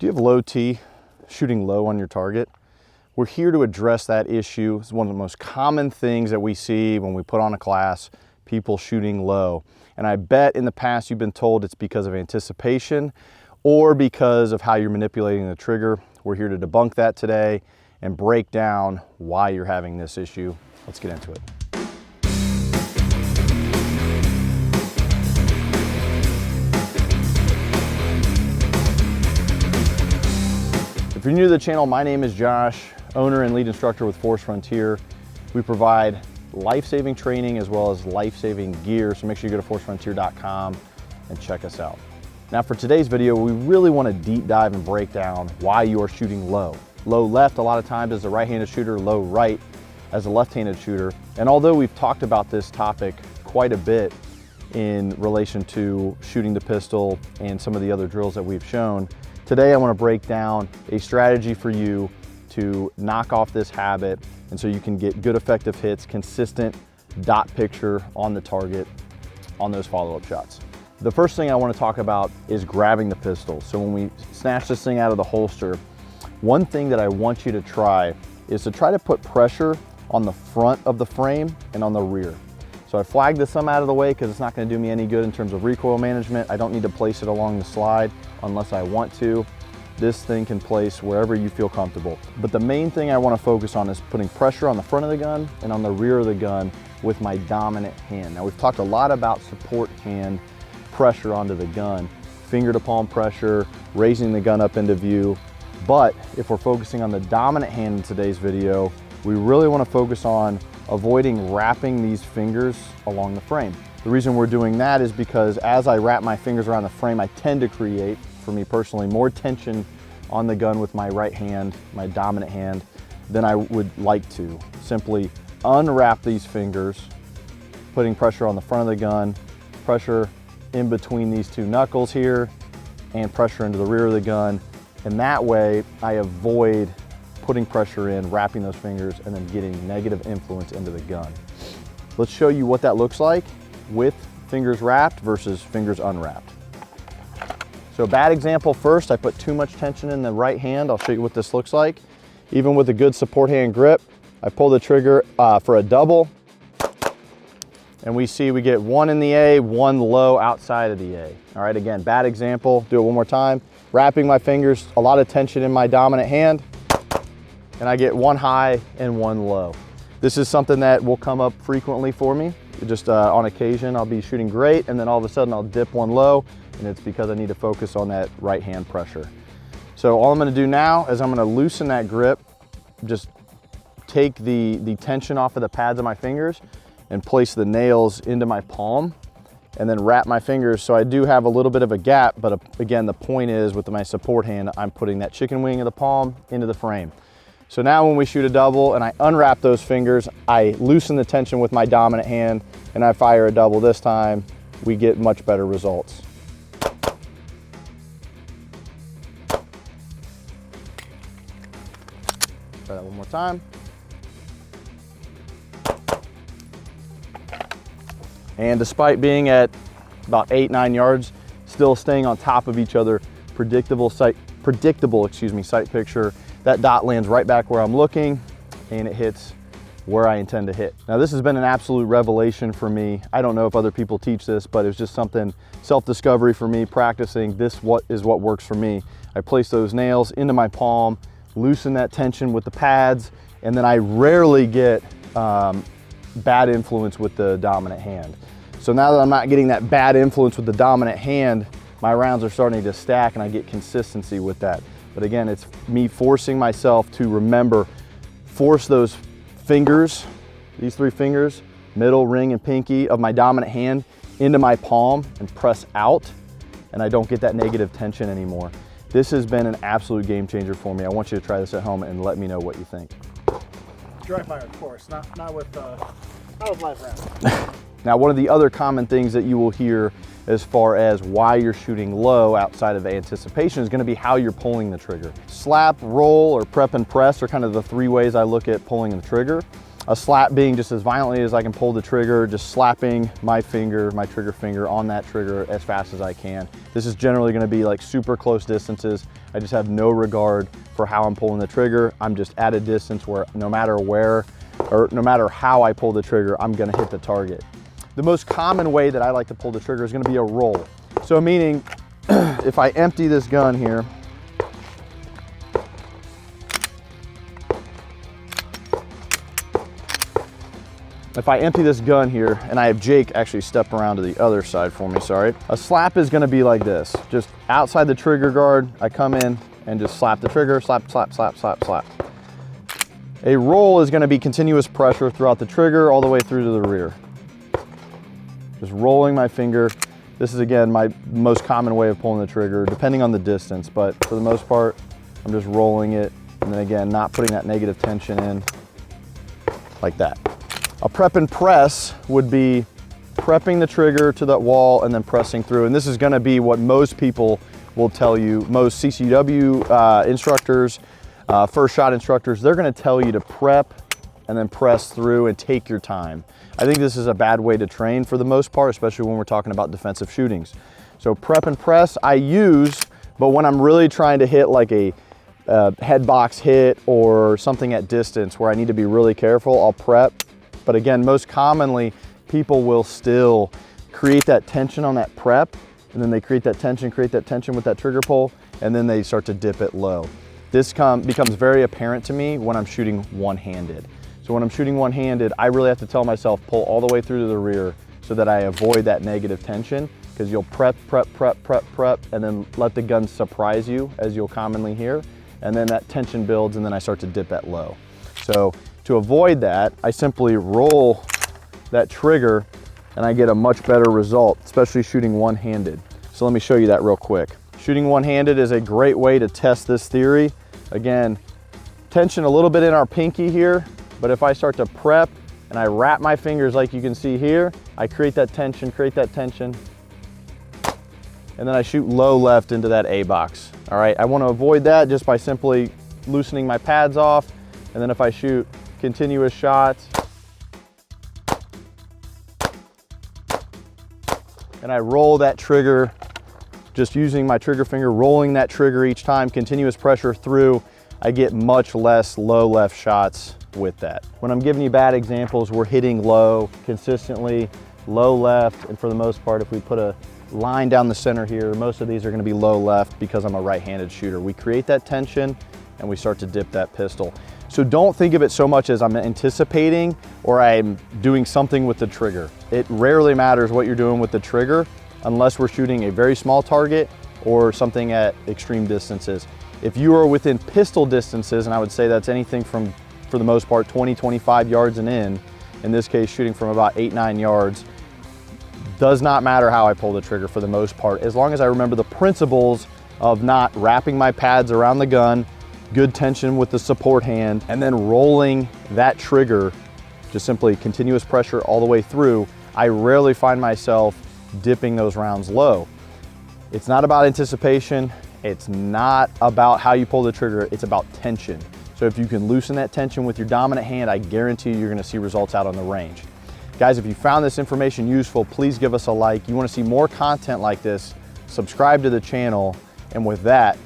Do you have low T, shooting low on your target? We're here to address that issue. It's one of the most common things that we see when we put on a class, people shooting low. And I bet in the past you've been told it's because of anticipation or because of how you're manipulating the trigger. We're here to debunk that today and break down why you're having this issue. Let's get into it. If you're new to the channel, my name is Josh, owner and lead instructor with Force Frontier. We provide life-saving training as well as life-saving gear, so make sure you go to forcefrontier.com and check us out. Now for today's video, we really want to deep dive and break down why you are shooting low. Low left a lot of times as a right-handed shooter, low right as a left-handed shooter. And although we've talked about this topic quite a bit in relation to shooting the pistol and some of the other drills that we've shown, today I want to break down a strategy for you to knock off this habit and so you can get good effective hits, consistent dot picture on the target on those follow-up shots. The first thing I want to talk about is grabbing the pistol. So when we snatch this thing out of the holster, one thing that I want you to try is to try to put pressure on the front of the frame and on the rear. So I flagged this some out of the way because it's not going to do me any good in terms of recoil management. I don't need to place it along the slide unless I want to. This thing can place wherever you feel comfortable. But the main thing I want to focus on is putting pressure on the front of the gun and on the rear of the gun with my dominant hand. Now we've talked a lot about support hand pressure onto the gun, finger to palm pressure, raising the gun up into view. But if we're focusing on the dominant hand in today's video, we really want to focus on avoiding wrapping these fingers along the frame. The reason we're doing that is because as I wrap my fingers around the frame, I tend to create, for me personally, more tension on the gun with my right hand, my dominant hand, than I would like to. Simply unwrap these fingers, putting pressure on the front of the gun, pressure in between these two knuckles here, and pressure into the rear of the gun. And that way I avoid putting pressure in, wrapping those fingers, and then getting negative influence into the gun. Let's show you what that looks like with fingers wrapped versus fingers unwrapped. So bad example first, I put too much tension in the right hand. I'll show you what this looks like. Even with a good support hand grip, I pull the trigger for a double, and we see we get one in the A, one low outside of the A. All right, again, bad example. Do it one more time. Wrapping my fingers, a lot of tension in my dominant hand, and I get one high and one low. This is something that will come up frequently for me. Just on occasion, I'll be shooting great, and then all of a sudden I'll dip one low, and it's because I need to focus on that right hand pressure. So all I'm gonna do now is I'm gonna loosen that grip, just take the tension off of the pads of my fingers and place the nails into my palm, and then wrap my fingers so I do have a little bit of a gap, but again, the point is with my support hand, I'm putting that chicken wing of the palm into the frame. So now when we shoot a double and I unwrap those fingers, I loosen the tension with my dominant hand and I fire a double this time, we get much better results. Try that one more time. And despite being at about 8-9 yards, still staying on top of each other, predictable sight picture. That dot lands right back where I'm looking and it hits where I intend to hit. Now this has been an absolute revelation for me. I don't know if other people teach this, but it was just something, self-discovery for me, practicing. This is what works for me. I place those nails into my palm, loosen that tension with the pads, and then I rarely get bad influence with the dominant hand. So now that I'm not getting that bad influence with the dominant hand, my rounds are starting to stack and I get consistency with that. But again, it's me forcing myself to remember, force those fingers, these three fingers, middle, ring, and pinky of my dominant hand into my palm and press out, and I don't get that negative tension anymore. This has been an absolute game changer for me. I want you to try this at home and let me know what you think. Dry fire, of course, not with live rounds. Now, one of the other common things that you will hear as far as why you're shooting low outside of anticipation is going to be how you're pulling the trigger. Slap, roll, or prep and press are kind of the three ways I look at pulling the trigger. A slap being just as violently as I can pull the trigger, just slapping my trigger finger on that trigger as fast as I can. This is generally gonna be like super close distances. I just have no regard for how I'm pulling the trigger. I'm just at a distance where no matter where, or no matter how I pull the trigger, I'm gonna hit the target. The most common way that I like to pull the trigger is gonna be a roll. So meaning, if I empty this gun here, and I have Jake actually step around to the other side for me, sorry. A slap is gonna be like this. Just outside the trigger guard, I come in and just slap the trigger, slap, slap, slap, slap, slap. A roll is gonna be continuous pressure throughout the trigger all the way through to the rear. Just rolling my finger. This is again my most common way of pulling the trigger, depending on the distance, but for the most part, I'm just rolling it, and then again, not putting that negative tension in, like that. A prep and press would be prepping the trigger to that wall and then pressing through. And this is gonna be what most people will tell you, most CCW instructors, first shot instructors, they're gonna tell you to prep and then press through and take your time. I think this is a bad way to train for the most part, especially when we're talking about defensive shootings. So prep and press I use, but when I'm really trying to hit like a head box hit or something at distance where I need to be really careful, I'll prep. But again, most commonly, people will still create that tension on that prep, and then they create that tension with that trigger pull, and then they start to dip it low. This becomes very apparent to me when I'm shooting one-handed. So when I'm shooting one-handed, I really have to tell myself, pull all the way through to the rear so that I avoid that negative tension, because you'll prep, and then let the gun surprise you, as you'll commonly hear, and then that tension builds, and then I start to dip at low. So to avoid that, I simply roll that trigger and I get a much better result, especially shooting one-handed. So let me show you that real quick. Shooting one-handed is a great way to test this theory. Again, tension a little bit in our pinky here, but if I start to prep and I wrap my fingers like you can see here, I create that tension, and then I shoot low left into that A box. All right, I want to avoid that just by simply loosening my pads off, and then if I shoot continuous shots, and I roll that trigger, just using my trigger finger, rolling that trigger each time, continuous pressure through, I get much less low left shots with that. When I'm giving you bad examples, we're hitting low consistently, low left, and for the most part, if we put a line down the center here, most of these are gonna be low left because I'm a right-handed shooter. We create that tension and we start to dip that pistol. So don't think of it so much as I'm anticipating or I'm doing something with the trigger. It rarely matters what you're doing with the trigger unless we're shooting a very small target or something at extreme distances. If you are within pistol distances, and I would say that's anything from, for the most part, 20, 25 yards and in this case shooting from about 8, 9 yards, does not matter how I pull the trigger for the most part, as long as I remember the principles of not wrapping my pads around the gun, good tension with the support hand, and then rolling that trigger, just simply continuous pressure all the way through. I rarely find myself dipping those rounds low. It's not about anticipation. It's not about how you pull the trigger. It's about tension. So if you can loosen that tension with your dominant hand, I guarantee you're gonna see results out on the range. Guys, if you found this information useful, please give us a like. You wanna see more content like this, subscribe to the channel. And with that,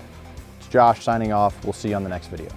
it's Josh signing off. We'll see you on the next video.